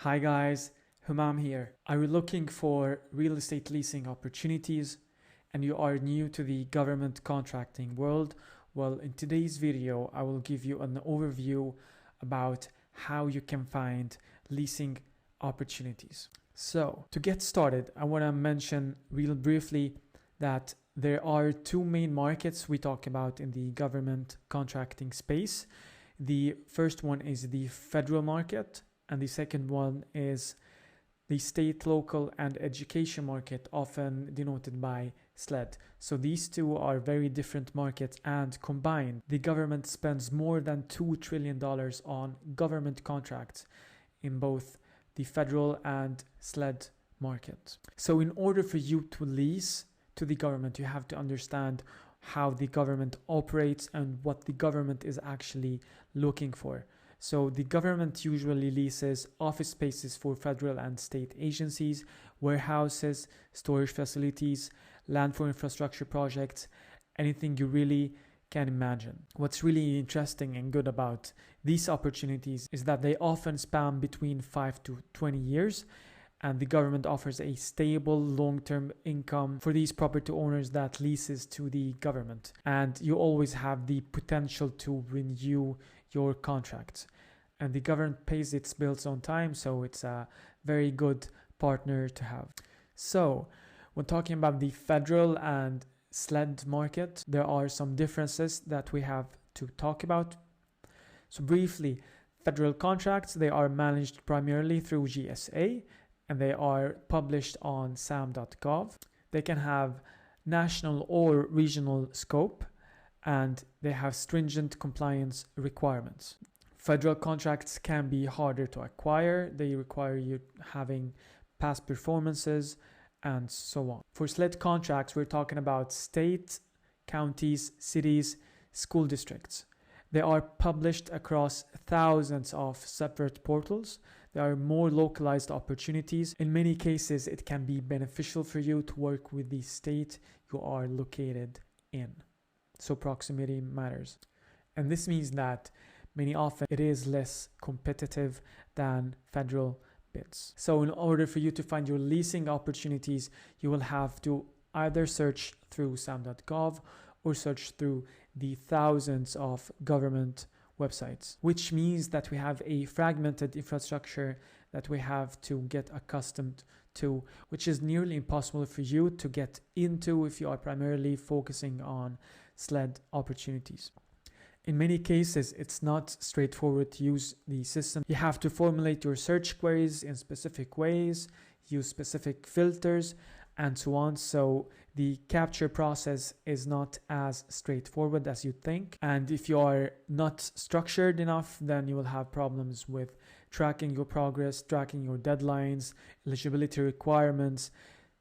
Hi guys, Humam here. Are you looking for real estate leasing opportunities and you are new to the government contracting world? Well, in today's video, I will give you an overview about how you can find leasing opportunities. So, to get started, I want to mention real briefly that there are two main markets we talk about in the government contracting space. The first one is the federal market, and the second one is the state, local, and education market, often denoted by SLED. So these two are very different markets, and combined, the government spends more than $2 trillion on government contracts in both the federal and SLED market. So in order for you to lease to the government, you have to understand how the government operates and what the government is actually looking for. So the government usually leases office spaces for federal and state agencies, warehouses, storage facilities, land for infrastructure projects, anything you really can imagine. What's really interesting and good about these opportunities is that they often span between 5 to 20 years, and the government offers a stable long-term income for these property owners that leases to the government. And you always have the potential to renew your contract. And the government pays its bills on time, so it's a very good partner to have. So, when talking about the federal and SLED market, there are some differences that we have to talk about. So briefly, federal contracts, they are managed primarily through GSA, and they are published on sam.gov. They can have national or regional scope, and they have stringent compliance requirements. Federal contracts can be harder to acquire. They require you having past performances and so on. For SLED contracts, we're talking about states, counties, cities, school districts. They are published across thousands of separate portals. There are more localized opportunities. In many cases, it can be beneficial for you to work with the state you are located in. So proximity matters. And this means that many often it is less competitive than federal bids. So in order for you to find your leasing opportunities, you will have to either search through sam.gov or search through the thousands of government websites, which means that we have a fragmented infrastructure that we have to get accustomed to, which is nearly impossible for you to get into if you are primarily focusing on SLED opportunities. In many cases, it's not straightforward to use the system. You have to formulate your search queries in specific ways, use specific filters, and so on. So the capture process is not as straightforward as you think. And if you are not structured enough, then you will have problems with tracking your progress, tracking your deadlines, eligibility requirements,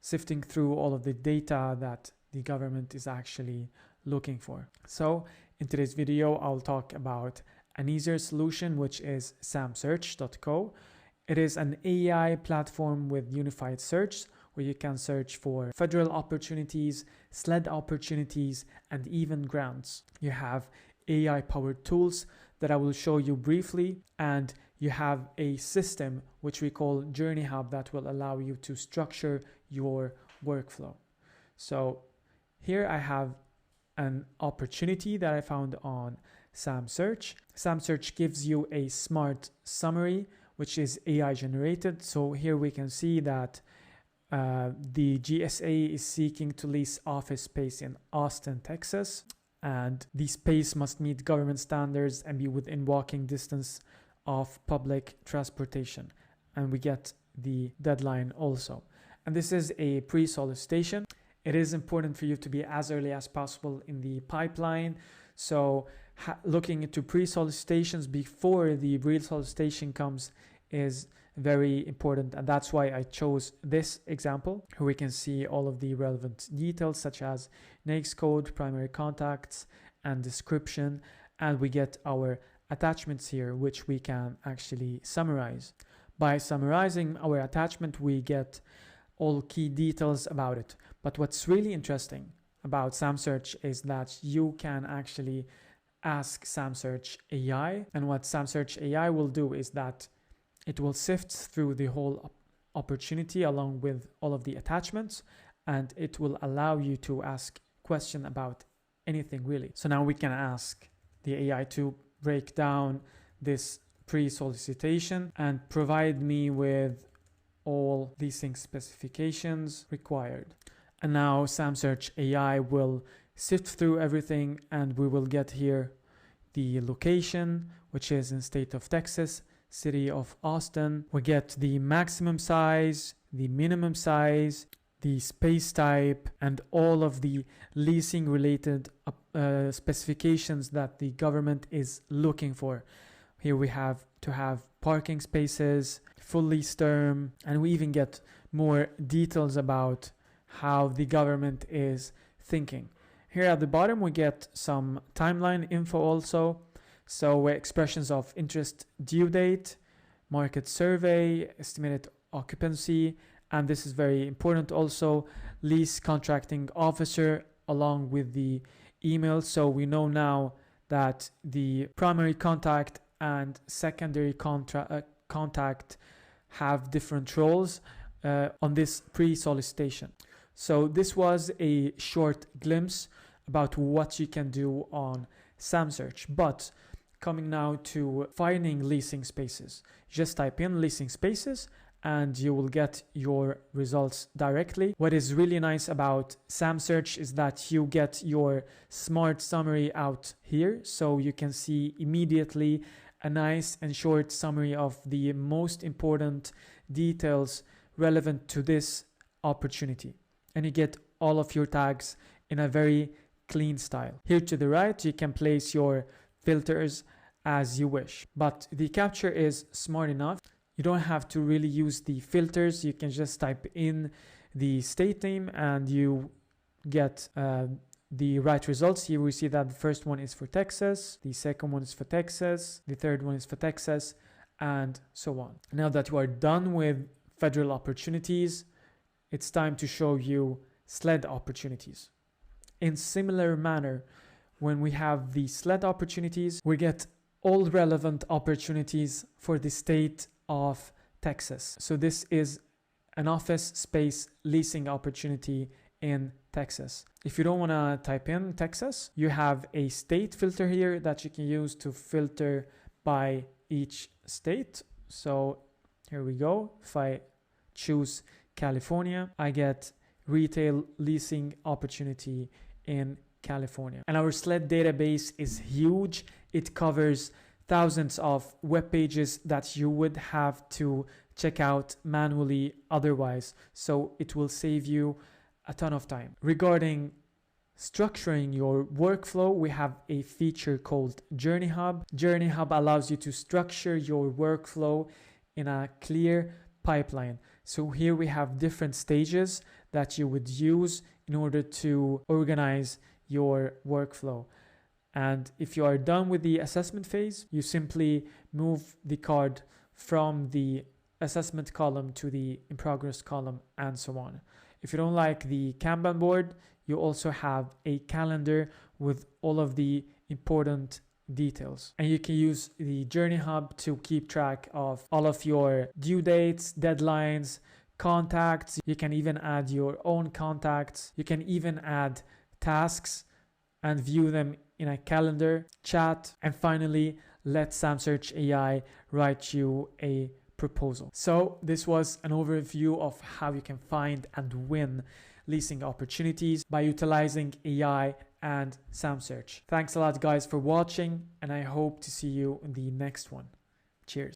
sifting through all of the data that the government is actually looking for. So in today's video, I'll talk about an easier solution, which is SamSearch.co. It is an AI platform with unified search where you can search for federal opportunities, SLED opportunities, and even grants. You have AI-powered tools that I will show you briefly, and you have a system which we call Journey Hub that will allow you to structure your workflow. So here I have an opportunity that I found on SamSearch. SamSearch gives you a smart summary, which is AI generated. So here we can see that the GSA is seeking to lease office space in Austin, Texas, and the space must meet government standards and be within walking distance of public transportation. And we get the deadline also. And this is a pre-solicitation. It is important for you to be as early as possible in the pipeline. So looking into pre-solicitations before the real solicitation comes is very important. And that's why I chose this example, where we can see all of the relevant details such as NAICS code, primary contacts, and description. And we get our attachments here, which we can actually summarize. By summarizing our attachment, we get all key details about it. But what's really interesting about SamSearch is that you can actually ask SamSearch AI, and what SamSearch AI will do is that It will sift through the whole opportunity along with all of the attachments, and it will allow you to ask questions about anything really. So now we can ask the AI to break down this pre-solicitation and provide me with all leasing specifications required. And now SamSearch AI will sift through everything, and we will get here the location, which is in state of Texas, city of Austin. We get the maximum size, the minimum size, the space type, and all of the leasing related specifications that the government is looking for. Here we have to have parking spaces, full lease term, and we even get more details about how the government is thinking. Here at the bottom we get some timeline info also. So expressions of interest due date, market survey, estimated occupancy, and this is very important also, lease contracting officer along with the email. So we know now that the primary contact and secondary contact have different roles on this pre-solicitation. So this was a short glimpse about what you can do on SamSearch. But coming now to finding leasing spaces, just type in leasing spaces and you will get your results directly. What is really nice about SamSearch is that you get your smart summary out here, so you can see immediately a nice and short summary of the most important details relevant to this opportunity, and you get all of your tags in a very clean style. Here to the right you can place your filters as you wish, but the capture is smart enough. You don't have to really use the filters. You can just type in the state name and you get the right results. Here we see that the first one is for Texas, the second one is for Texas, the third one is for Texas, and so on. Now that you are done with federal opportunities, it's time to show you SLED opportunities. In similar manner, when we have the SLED opportunities, we get all relevant opportunities for the state of Texas. So this is an office space leasing opportunity in Texas. If you don't want to type in Texas, you have a state filter here that you can use to filter by each state. So here we go. If I choose California, I get retail leasing opportunity in California. And our SLED database is huge. It covers thousands of web pages that you would have to check out manually otherwise. So it will save you a ton of time. Regarding structuring your workflow, we have a feature called Journey Hub. Journey Hub allows you to structure your workflow in a clear pipeline. So here we have different stages that you would use in order to organize your workflow. And if you are done with the assessment phase, you simply move the card from the assessment column to the in progress column and so on. If you don't like the Kanban board, you also have a calendar with all of the important details. And you can use the Journey Hub to keep track of all of your due dates, deadlines, contacts. You can even add your own contacts. You can even add tasks and view them in a calendar, chat, and finally let SamSearch AI write you a proposal. So this was an overview of how you can find and win leasing opportunities by utilizing AI and SamSearch. Thanks a lot guys for watching, and I hope to see you in the next one. Cheers.